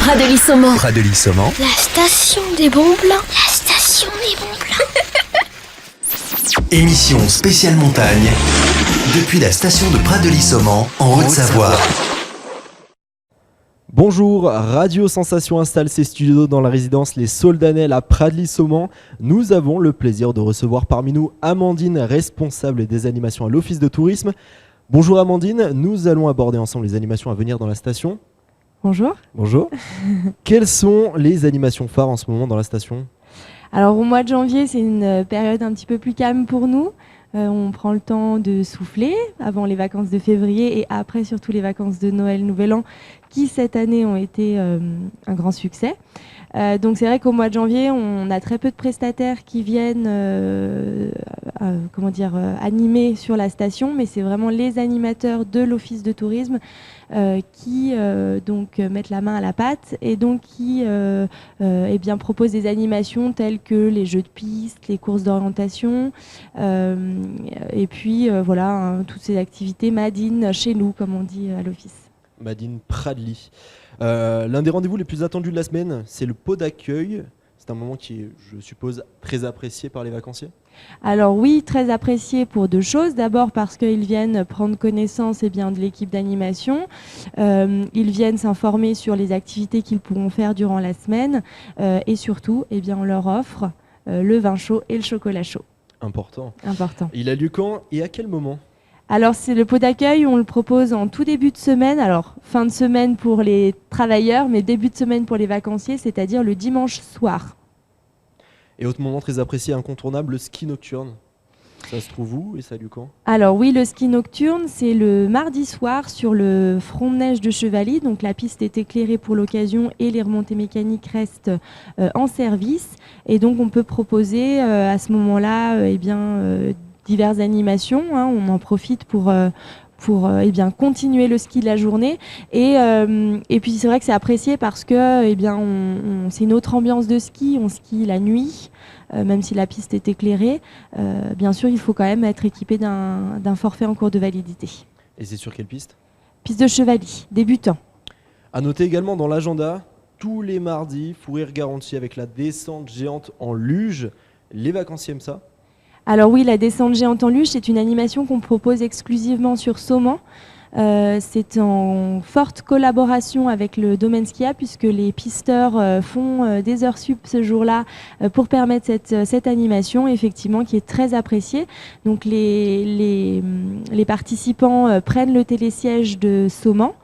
Pradely-Saumon. Pradely-Saumon. La station des bons plans. La station des bons plans. Émission spéciale montagne depuis la station de Pradely-Saumon en Haute-Savoie. Bonjour, Radio Sensation installe ses studios dans la résidence Les Soldanelles à Pradely-Saumon. Nous avons le plaisir de recevoir parmi nous Amandine, responsable des animations à l'Office de tourisme. Bonjour Amandine, nous allons aborder ensemble les animations à venir dans la station. Bonjour. Bonjour. Quelles sont les animations phares en ce moment dans la station ? Alors au mois de janvier, c'est une période un petit peu plus calme pour nous. On prend le temps de souffler avant les vacances de février et après surtout les vacances de Noël, Nouvel An, qui cette année ont été un grand succès. Donc c'est vrai qu'au mois de janvier, on a très peu de prestataires qui viennent animer sur la station, mais c'est vraiment les animateurs de l'Office de tourisme qui mettent la main à la pâte et donc qui proposent des animations telles que les jeux de piste, les courses d'orientation et puis toutes ces activités made in chez nous, comme on dit à l'Office. Made in Pradely. L'un des rendez-vous les plus attendus de la semaine, c'est le pot d'accueil. C'est un moment qui est, je suppose, très apprécié par les vacanciers. Alors oui, très apprécié pour deux choses. D'abord parce qu'ils viennent prendre connaissance de l'équipe d'animation. Ils viennent s'informer sur les activités qu'ils pourront faire durant la semaine. Et surtout, on leur offre le vin chaud et le chocolat chaud. Important. Important. Il a lieu quand et à quel moment ? Alors c'est le pot d'accueil, on le propose en tout début de semaine, alors fin de semaine pour les travailleurs, mais début de semaine pour les vacanciers, c'est-à-dire le dimanche soir. Et autre moment très apprécié, incontournable, le ski nocturne. Ça se trouve où et ça a lieu quand ? Alors oui, le ski nocturne, c'est le mardi soir sur le front de neige de Chevaly, donc la piste est éclairée pour l'occasion et les remontées mécaniques restent en service. Et donc on peut proposer à ce moment-là diverses animations, on en profite pour continuer le ski de la journée et puis c'est vrai que c'est apprécié parce que c'est une autre ambiance de ski, on skie la nuit même si la piste est éclairée. Bien sûr, il faut quand même être équipé d'un forfait en cours de validité. Et c'est sur quelle piste ? Piste de Chevaly, débutant. À noter également dans l'agenda, tous les mardis, fou rire garanti avec la descente géante en luge. Les vacanciers aiment ça ? Alors oui, la descente géante en luge, c'est une animation qu'on propose exclusivement sur Saumon. C'est en forte collaboration avec le domaine skiable puisque les pisteurs font des heures sup ce jour-là pour permettre cette animation effectivement qui est très appréciée. Donc les participants prennent le télésiège de Saumon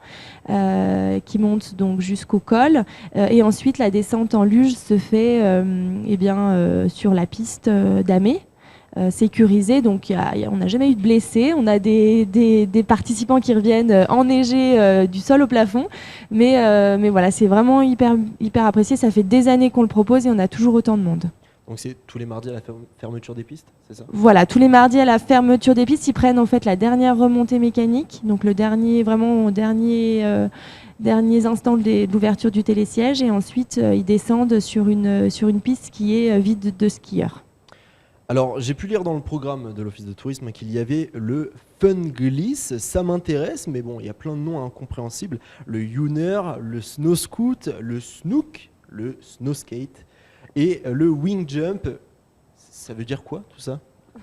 qui monte donc jusqu'au col et ensuite la descente en luge se fait sur la piste d'Amé. Sécurisé, donc on n'a jamais eu de blessés, on a des participants qui reviennent enneigés du sol au plafond, mais voilà, c'est vraiment hyper apprécié, ça fait des années qu'on le propose et on a toujours autant de monde. Donc c'est tous les mardis à la fermeture des pistes, c'est ça ? Voilà, tous les mardis à la fermeture des pistes, ils prennent en fait la dernière remontée mécanique, donc le derniers instants de l'ouverture du télésiège et ensuite ils descendent sur une piste qui est vide de skieurs. Alors, j'ai pu lire dans le programme de l'Office de tourisme qu'il y avait le Fun Gliss, ça m'intéresse, mais bon, il y a plein de noms incompréhensibles. Le Youner, le Snow Scoot, le Snook, le Snow Skate et le Wing Jump. Ça veut dire quoi tout ça ?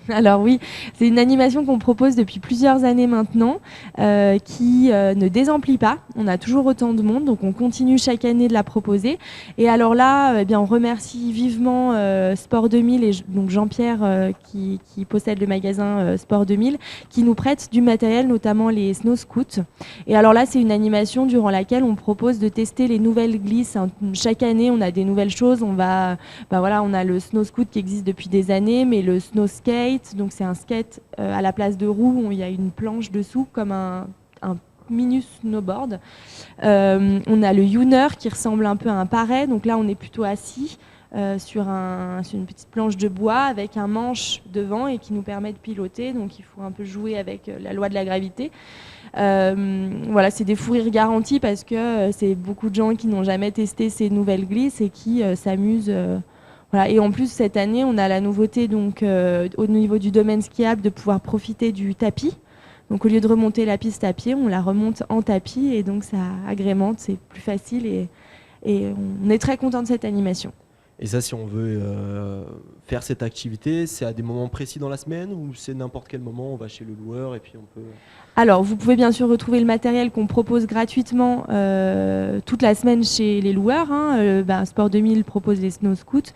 Alors oui, c'est une animation qu'on propose depuis plusieurs années maintenant qui ne désemplit pas. On a toujours autant de monde, donc on continue chaque année de la proposer. Et alors là, on remercie vivement Sport 2000 et donc Jean-Pierre qui possède le magasin Sport 2000 qui nous prête du matériel, notamment les Snow Scouts. Et alors là, c'est une animation durant laquelle on propose de tester les nouvelles glisses. Chaque année, on a des nouvelles choses. On a le Snow Scoot qui existe depuis des années, mais le Snow Skate, donc c'est un skate à la place de roues où il y a une planche dessous comme un mini snowboard. On a le Youner qui ressemble un peu à un paret, donc là on est plutôt assis sur une petite planche de bois avec un manche devant et qui nous permet de piloter, donc il faut un peu jouer avec la loi de la gravité. C'est des fous rires garantis parce que c'est beaucoup de gens qui n'ont jamais testé ces nouvelles glisses et qui s'amusent. Voilà. Et en plus, cette année, on a la nouveauté au niveau du domaine skiable de pouvoir profiter du tapis. Donc au lieu de remonter la piste à pied, on la remonte en tapis et donc ça agrémente, c'est plus facile et et on est très content de cette animation. Et ça, si on veut faire cette activité, c'est à des moments précis dans la semaine ou c'est n'importe quel moment, on va chez le loueur et puis on peut... Alors, vous pouvez bien sûr retrouver le matériel qu'on propose gratuitement toute la semaine chez les loueurs. Sport 2000 propose les snow scouts,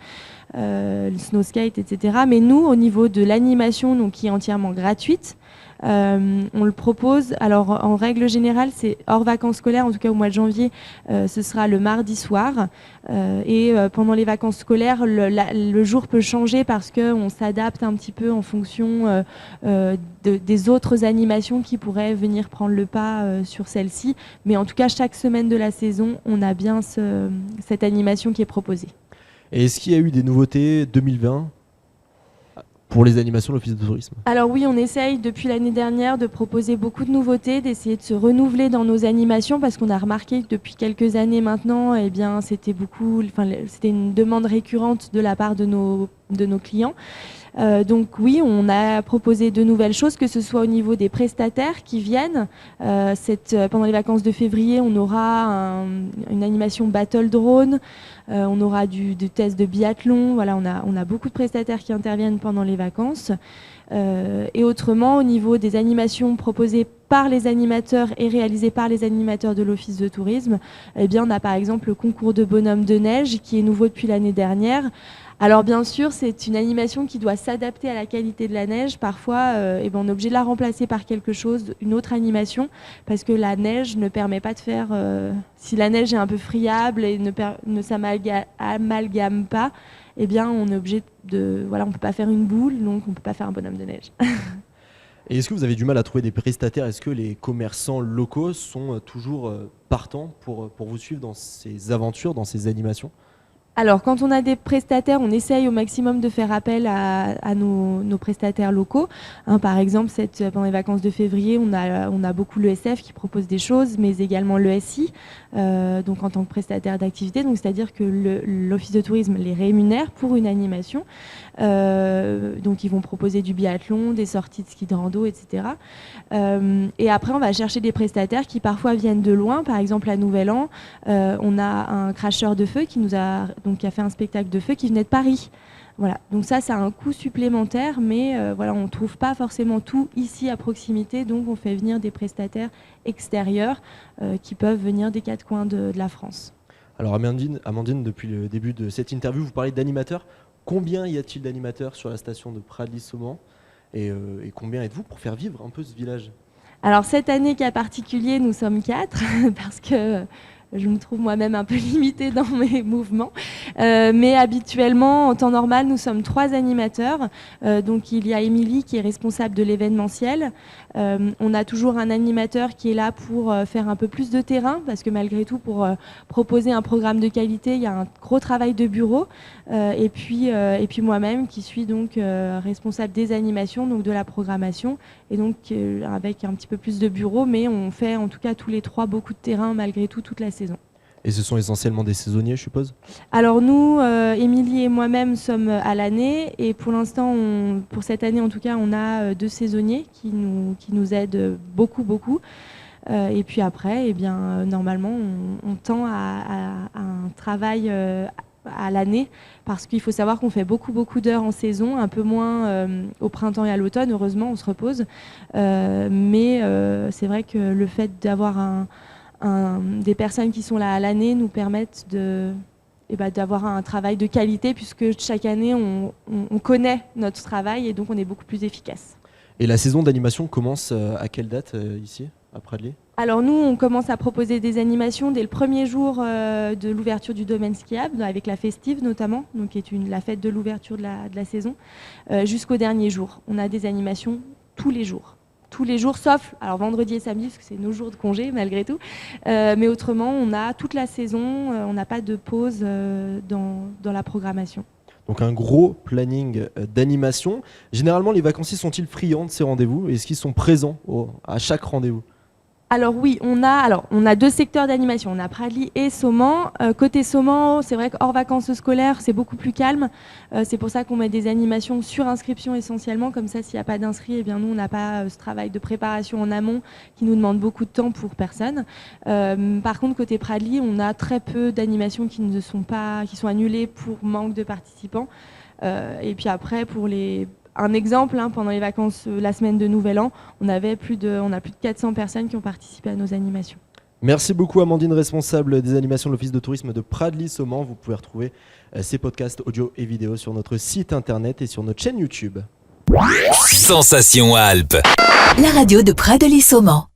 le snow skate, etc. Mais nous, au niveau de l'animation, donc qui est entièrement gratuite, on le propose. Alors, en règle générale, c'est hors vacances scolaires, en tout cas au mois de janvier, ce sera le mardi soir. Pendant les vacances scolaires, le jour peut changer parce qu'on s'adapte un petit peu en fonction des autres animations qui pourraient venir prendre le pas sur celle-ci. Mais en tout cas, chaque semaine de la saison, on a bien cette animation qui est proposée. Et est-ce qu'il y a eu des nouveautés 2020 pour les animations de l'Office de tourisme? Alors oui, on essaye depuis l'année dernière de proposer beaucoup de nouveautés, d'essayer de se renouveler dans nos animations parce qu'on a remarqué que depuis quelques années maintenant, c'était une demande récurrente de la part de nos clients. Donc oui, on a proposé de nouvelles choses, que ce soit au niveau des prestataires qui viennent. Pendant les vacances de février, on aura une animation battle drone, on aura du test de biathlon. Voilà, on a beaucoup de prestataires qui interviennent pendant les vacances. Et autrement, au niveau des animations proposées par les animateurs et réalisées par les animateurs de l'Office de tourisme, on a par exemple le concours de bonhomme de neige qui est nouveau depuis l'année dernière. Alors bien sûr, c'est une animation qui doit s'adapter à la qualité de la neige. Parfois, on est obligé de la remplacer par quelque chose, une autre animation, parce que la neige ne permet pas de faire... si la neige est un peu friable et ne s'amalgame pas, on est obligé de... Voilà, on peut pas faire une boule, donc on peut pas faire un bonhomme de neige. Et est-ce que vous avez du mal à trouver des prestataires? Est-ce que les commerçants locaux sont toujours partants pour vous suivre dans ces aventures, dans ces animations? Alors, quand on a des prestataires, on essaye au maximum de faire appel à nos prestataires locaux. Par exemple, pendant les vacances de février, on a beaucoup l'ESF qui propose des choses, mais également l'ESI, donc en tant que prestataire d'activité. Donc, c'est-à-dire que l'Office de tourisme les rémunère pour une animation. Donc, ils vont proposer du biathlon, des sorties de ski de rando, etc. Et après, on va chercher des prestataires qui parfois viennent de loin. Par exemple, à Nouvel An, on a un cracheur de feu qui a fait un spectacle de feu qui venait de Paris. Voilà. Donc ça a un coût supplémentaire, mais on ne trouve pas forcément tout ici à proximité, donc on fait venir des prestataires extérieurs qui peuvent venir des quatre coins de la France. Alors Amandine, depuis le début de cette interview, vous parlez d'animateurs. Combien y a-t-il d'animateurs sur la station de Pradly-Saumont et combien êtes-vous pour faire vivre un peu ce village? Alors cette année cas particulier, nous sommes 4 parce que je me trouve moi-même un peu limitée dans mes mouvements. Mais habituellement, en temps normal, nous sommes 3 animateurs. Donc il y a Émilie qui est responsable de l'événementiel. On a toujours un animateur qui est là pour faire un peu plus de terrain, parce que malgré tout, pour proposer un programme de qualité, il y a un gros travail de bureau. Et puis moi-même qui suis donc responsable des animations, donc de la programmation, et donc avec un petit peu plus de bureau, mais on fait en tout cas tous les 3 beaucoup de terrain malgré tout toute la saison. Et ce sont essentiellement des saisonniers, je suppose? Alors nous, Émilie et moi-même sommes à l'année, et pour l'instant, pour cette année en tout cas, on a 2 saisonniers qui nous aident beaucoup. Et puis après, normalement, on tend à un travail à l'année, parce qu'il faut savoir qu'on fait beaucoup d'heures en saison, un peu moins au printemps et à l'automne. Heureusement, on se repose. Mais c'est vrai que le fait d'avoir des personnes qui sont là à l'année nous permettent d'avoir un travail de qualité, puisque chaque année on connaît notre travail et donc on est beaucoup plus efficace. Et la saison d'animation commence à quelle date ici, à Pradly? Alors nous, on commence à proposer des animations dès le premier jour de l'ouverture du domaine skiable, avec la festive notamment, donc qui est la fête de l'ouverture de la saison, jusqu'au dernier jour. On a des animations tous les jours. Tous les jours, sauf vendredi et samedi, parce que c'est nos jours de congé malgré tout. Mais autrement, on a toute la saison, on n'a pas de pause dans la programmation. Donc un gros planning d'animation. Généralement, les vacanciers sont-ils friands de ces rendez-vous? Est-ce qu'ils sont présents à chaque rendez-vous? Alors oui, on a 2 secteurs d'animation, on a Pradly et Sauman. Côté Sauman, c'est vrai qu'hors vacances scolaires, c'est beaucoup plus calme. C'est pour ça qu'on met des animations sur inscription essentiellement, comme ça s'il n'y a pas d'inscrits, eh bien nous on n'a pas ce travail de préparation en amont qui nous demande beaucoup de temps pour personne. Par contre côté Pradly, on a très peu d'animations qui sont annulées pour manque de participants. Et puis après un exemple, pendant les vacances, la semaine de Nouvel An, on a plus de 400 personnes qui ont participé à nos animations. Merci beaucoup Amandine, responsable des animations de l'Office de tourisme de Pradly-Sauman. Vous pouvez retrouver ces podcasts audio et vidéo sur notre site internet et sur notre chaîne YouTube. Sensation Alpes. La radio de Pradly-Sauman.